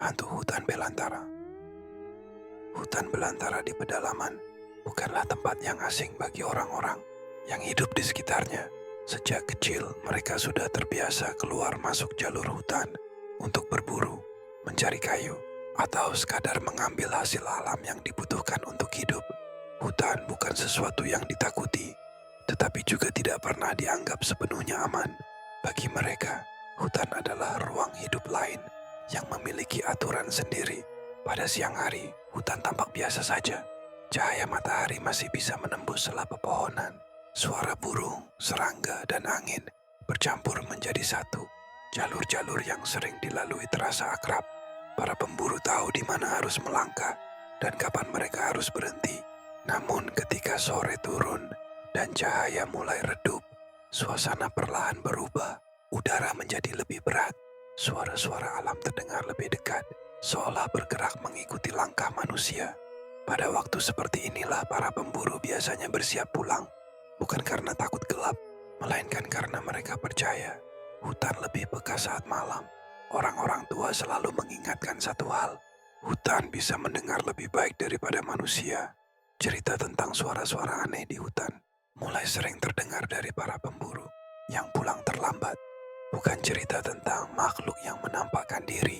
Hantu hutan belantara. Hutan belantara di pedalaman bukanlah tempat yang asing bagi orang-orang yang hidup di sekitarnya. Sejak kecil mereka sudah terbiasa keluar masuk jalur hutan untuk berburu, mencari kayu, atau sekadar mengambil hasil alam yang dibutuhkan untuk hidup. Hutan bukan sesuatu yang ditakuti, tetapi juga tidak pernah dianggap sepenuhnya aman. Bagi mereka, hutan adalah ruang hidup lain yang memiliki aturan sendiri. Pada siang hari, hutan tampak biasa saja. Cahaya matahari masih bisa menembus sela pepohonan. Suara burung, serangga, dan angin bercampur menjadi satu. Jalur-jalur yang sering dilalui terasa akrab. Para pemburu tahu di mana harus melangkah dan kapan mereka harus berhenti. Namun ketika sore turun dan cahaya mulai redup, suasana perlahan berubah. Udara menjadi lebih berat. Suara-suara alam terdengar lebih dekat, seolah bergerak mengikuti langkah manusia. Pada waktu seperti inilah para pemburu biasanya bersiap pulang, bukan karena takut gelap, melainkan karena mereka percaya hutan lebih peka saat malam. Orang-orang tua selalu mengingatkan satu hal, hutan bisa mendengar lebih baik daripada manusia. Cerita tentang suara-suara aneh di hutan mulai sering terdengar dari para pemburu yang pulang terlambat. Bukan cerita tentang makhluk yang menampakkan diri,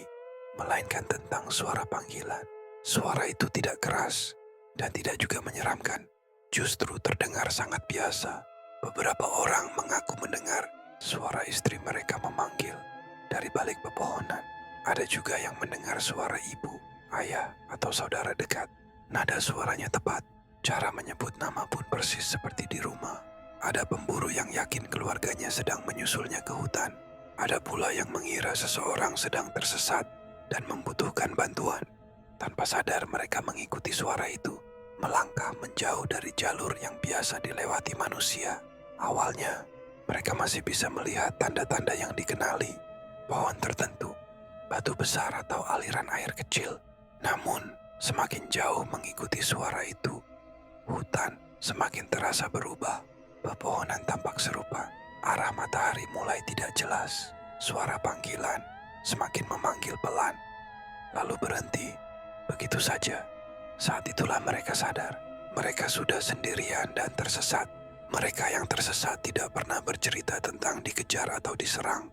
melainkan tentang suara panggilan. Suara itu tidak keras dan tidak juga menyeramkan, justru terdengar sangat biasa. Beberapa orang mengaku mendengar suara istri mereka memanggil dari balik pepohonan. Ada juga yang mendengar suara ibu, ayah, atau saudara dekat. Nada suaranya tepat, cara menyebut nama pun persis seperti di rumah. Ada pemburu yang yakin keluarganya sedang menyusulnya ke hutan. Ada pula yang mengira seseorang sedang tersesat dan membutuhkan bantuan. Tanpa sadar mereka mengikuti suara itu, melangkah menjauh dari jalur yang biasa dilewati manusia. Awalnya, mereka masih bisa melihat tanda-tanda yang dikenali, pohon tertentu, batu besar atau aliran air kecil. Namun, semakin jauh mengikuti suara itu, hutan semakin terasa berubah. Pepohonan tampak serupa, arah matahari mulai tidak jelas. Suara panggilan semakin memanggil pelan, lalu berhenti. Begitu saja. Saat itulah mereka sadar, mereka sudah sendirian dan tersesat. Mereka yang tersesat tidak pernah bercerita tentang dikejar atau diserang.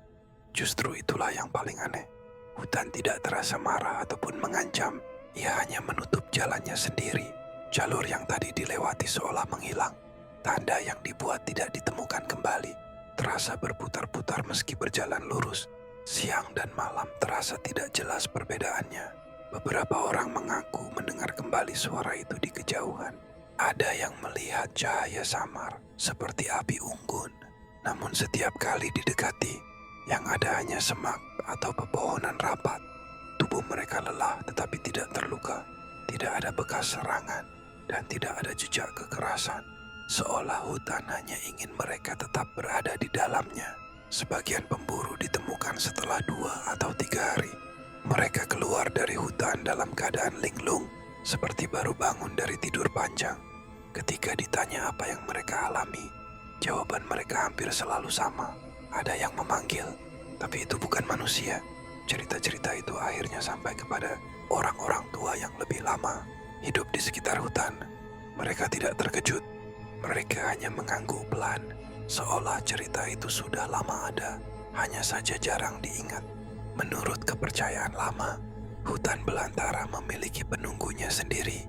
Justru itulah yang paling aneh. Hutan tidak terasa marah ataupun mengancam. Ia hanya menutup jalannya sendiri. Jalur yang tadi dilewati seolah menghilang. Tanda yang dibuat tidak ditemukan kembali, terasa berputar-putar meski berjalan lurus. Siang dan malam terasa tidak jelas perbedaannya. Beberapa orang mengaku mendengar kembali suara itu di kejauhan. Ada yang melihat cahaya samar seperti api unggun. Namun setiap kali didekati, yang ada hanya semak atau pepohonan rapat. Tubuh mereka lelah tetapi tidak terluka. Tidak ada bekas serangan dan tidak ada jejak kekerasan. Seolah hutan hanya ingin mereka tetap berada di dalamnya. Sebagian pemburu ditemukan setelah 2 atau 3 hari. Mereka keluar dari hutan dalam keadaan linglung, seperti baru bangun dari tidur panjang. Ketika ditanya apa yang mereka alami, jawaban mereka hampir selalu sama. Ada yang memanggil, tapi itu bukan manusia. Cerita-cerita itu akhirnya sampai kepada orang-orang tua yang lebih lama hidup di sekitar hutan. Mereka tidak terkejut. Mereka hanya mengangguk pelan, seolah cerita itu sudah lama ada, hanya saja jarang diingat. Menurut kepercayaan lama, hutan belantara memiliki penunggunya sendiri.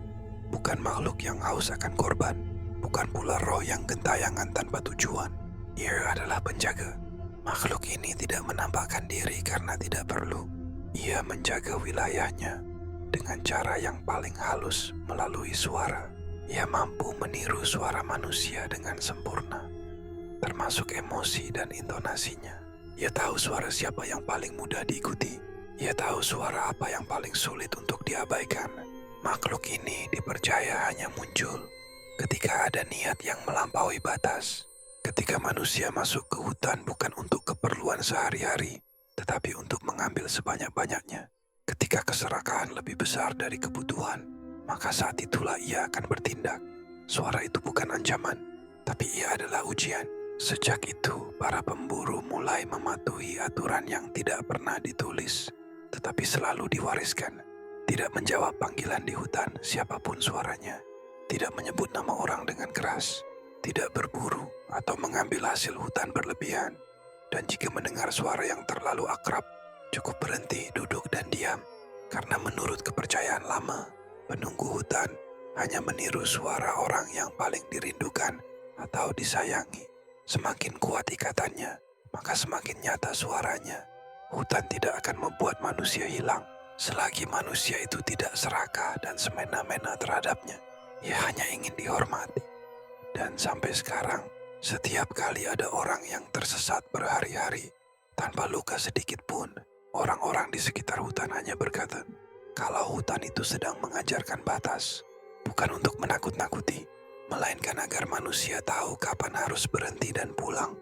Bukan makhluk yang haus akan korban, bukan pula roh yang gentayangan tanpa tujuan. Ia adalah penjaga. Makhluk ini tidak menampakkan diri karena tidak perlu. Ia menjaga wilayahnya dengan cara yang paling halus melalui suara. Ia mampu meniru suara manusia dengan sempurna, termasuk emosi dan intonasinya. Ia tahu suara siapa yang paling mudah diikuti. Ia tahu suara apa yang paling sulit untuk diabaikan. Makhluk ini dipercaya hanya muncul ketika ada niat yang melampaui batas. Ketika manusia masuk ke hutan bukan untuk keperluan sehari-hari, tetapi untuk mengambil sebanyak-banyaknya. Ketika keserakahan lebih besar dari kebutuhan, maka saat itulah ia akan bertindak. Suara itu bukan ancaman, tapi ia adalah ujian. Sejak itu, para pemburu mulai mematuhi aturan yang tidak pernah ditulis. tetapi selalu diwariskan. Tidak menjawab panggilan di hutan siapapun suaranya. Tidak menyebut nama orang dengan keras. Tidak berburu atau mengambil hasil hutan berlebihan. Dan jika mendengar suara yang terlalu akrab, cukup berhenti, duduk, dan diam. Karena menurut kepercayaan lama, penunggu hutan hanya meniru suara orang yang paling dirindukan atau disayangi. Semakin kuat ikatannya, maka semakin nyata suaranya. Hutan tidak akan membuat manusia hilang selagi manusia itu tidak serakah dan semena-mena terhadapnya. Ia hanya ingin dihormati. Dan sampai sekarang, setiap kali ada orang yang tersesat berhari-hari tanpa luka sedikit pun, orang-orang di sekitar hutan hanya berkata, kalau hutan itu sedang mengajarkan batas, bukan untuk menakut-nakuti, melainkan agar manusia tahu kapan harus berhenti dan pulang.